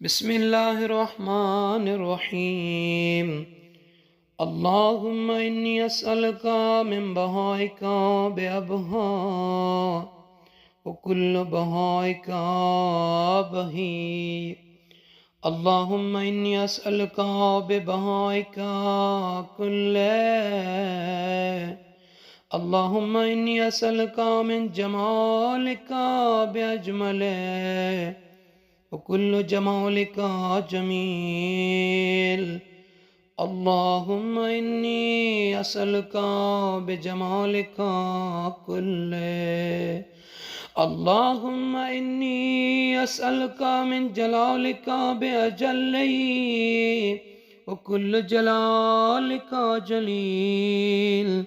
بسم الله الرحمن الرحيم. اللهم إني أسألك من بهائك بأبها وكل بهائك بهي. اللهم إني أسألك ببهائك كله. اللهم إني أسألك من جمالك بأجمله وكل جمالك جميل. اللهم إني أسألك بجمالك كله. اللهم إني أسألك من جلالك بأجله وكل جلالك جليل.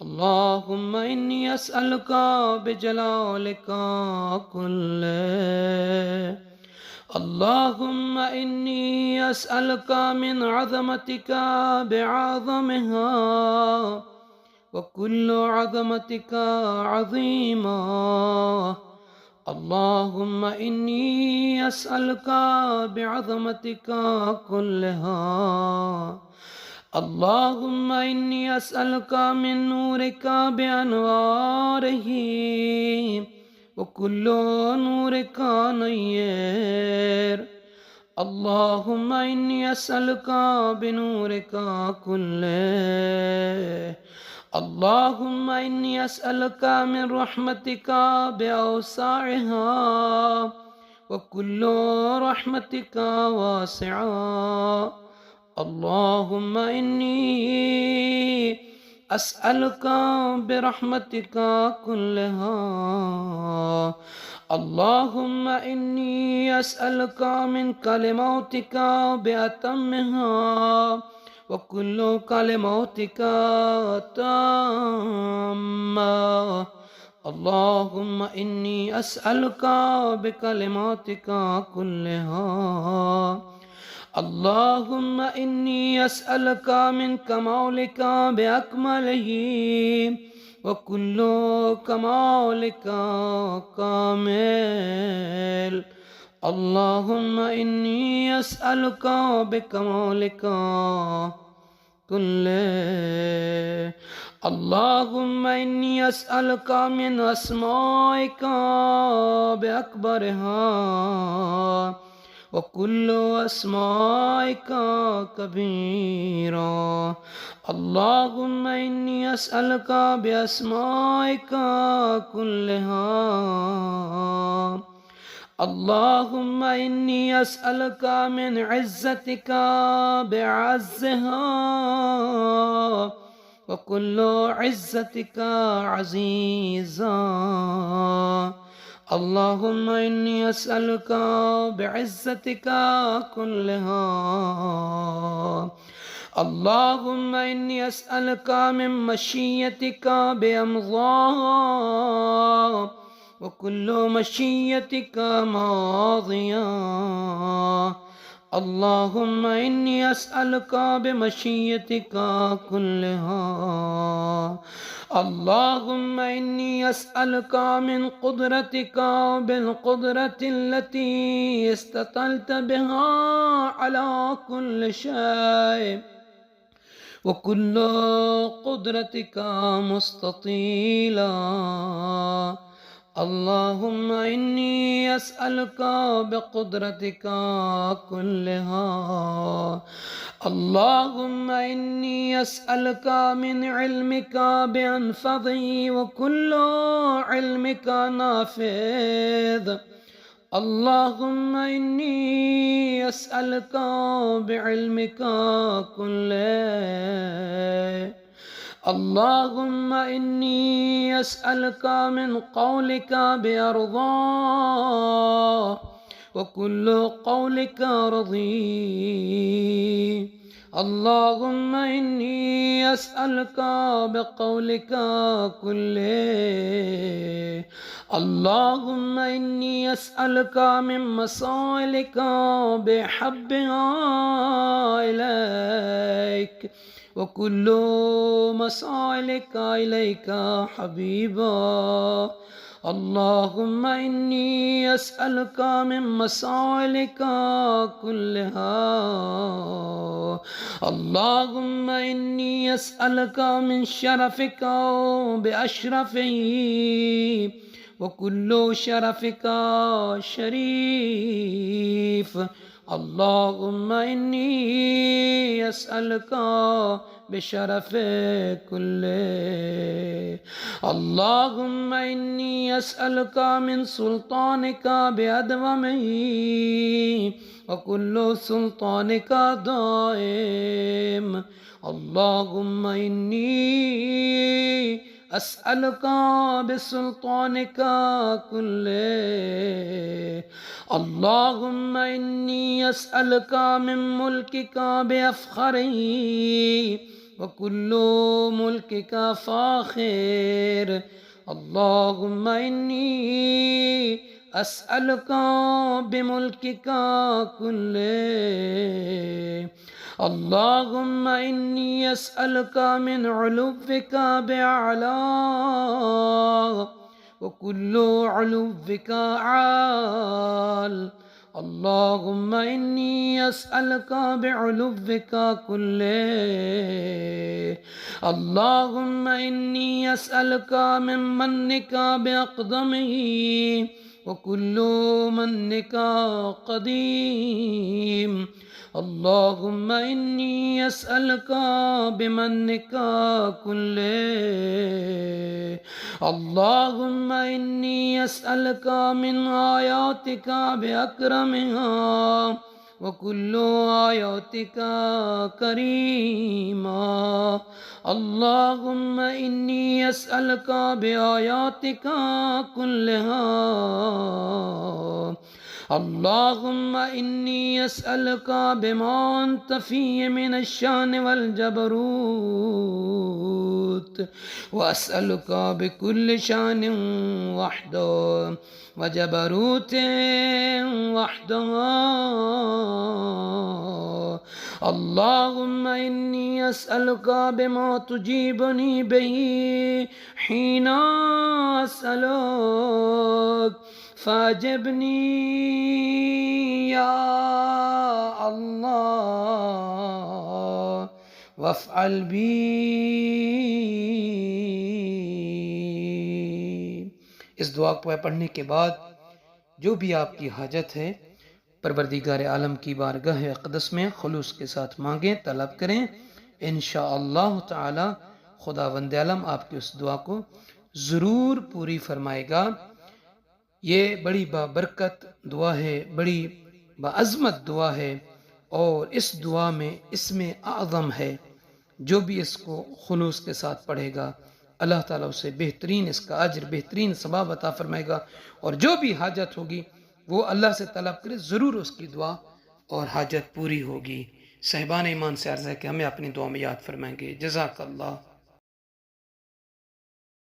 اللهم إني أسألك بجلالك كله. اللهم إني أسألك من عظمتك بعظمها وكل عظمتك عظيمة. اللهم إني أسألك بعظمتك كلها. اللهم إني أسألك من نورك بأنواره وكل نورك نير. اللهم إني أسألك بنورك كله. اللهم إني أسألك من رحمتك بأوسعها وكل رحمتك واسعة. اللهم إني أسألك برحمتك كلها. اللهم إني أسألك من كلماتك بأتمها وكل كلماتك تامة. اللهم إني أسألك بكلماتك كلها. اللهم إني أسألك من كمالك بأكمله وكل كمالك كامل. اللهم إني أسألك بكمالك كله. اللهم إني أسألك من أسمائك بأكبرها وكل أسمائك كبيرا. اللهم إني أسألك بأسمائك كلها. اللهم إني أسألك من عزتك بعزها وكل عزتك عزيزا. اللهم إني أسألك بعزتك كلها. اللهم إني أسألك من مشيتك بأمضاها وكل مشيتك ماضية. اللهم إني أسألك بمشيتك كلها. اللهم إني أسألك من قدرتك بالقدرة التي استطلت بها على كل شيء وكل قدرتك مستطيلا. اللهم إني أسألك بقدرتك كلها. اللهم إني أسألك من علمك بأنفضه وكل علمك نافذ. اللهم إني أسألك بعلمك كله. اللهم إني أسألك من قولك بأرضاه وكل قولك رضي. اللهم إني أسألك بقولك كله. اللهم إني أسألك من مسائلك بحبها إليك وكل مسائلك إليك حبيبا. اللهم إني أسألك من مسالك كلها. اللهم إني أسألك من شرفك بأشرفه، وكل شرفك شريف. اللهم إني أسألك بشرف كله. اللهم إني أسألك من سلطانك بأدومه، وكل سلطانك دائم. اللهم إني أسألك بسلطانك كله. اللهم إني أسألك من ملكك بأفخره، وكل ملكك فاخر. اللهم إني أسألك بملكك كله. اللهم إني أسألك من علوك بأعلى، وكل علوك عال. اللهم إني أسألك بعلوك كله. اللهم إني أسألك من منك بأقدمه، وكل منك قديم. اللهم إني أسألك بمنك كله. اللهم إني أسألك من آياتك بأكرمها، وكل آياتك كريما. اللهم إني أسألك بآياتك كلها. اللهم إني أسألك بما أنت فيه من الشان والجبروت، وأسألك بكل شان وحده وجبروت وحده. اللهم إني أسألك بما تجيبني به حين أسألك، فاجبني يا الله وافعل بي. इस दुआ को पढ़ने के बाद जो भी आपकी हाजत है परवरदिगार आलम की बारगाह अक़दस में खुलूस के साथ मांगें, तलब करें। इंशाअल्लाह ताला खुदावंद आलम आपकी उस दुआ को ज़रूर पूरी फरमाएगा। ये बड़ी बाबरकत दुआ है, बड़ी बाअज़मत दुआ है, और इस दुआ में इसमें आज़म है। जो भी इसको खुलूस के साथ पढ़ेगा अल्लाह ताला उसे बेहतरीन इसका अज्र, बेहतरीन सवाब अता फरमाएगा। और जो भी हाजत होगी वो अल्लाह से तलब करे, ज़रूर उसकी दुआ और हाजत पूरी होगी। साहिबान ईमान से अर्ज़ है कि हमें अपनी दुआ में याद फरमाएंगे। जज़ाकल्लाह।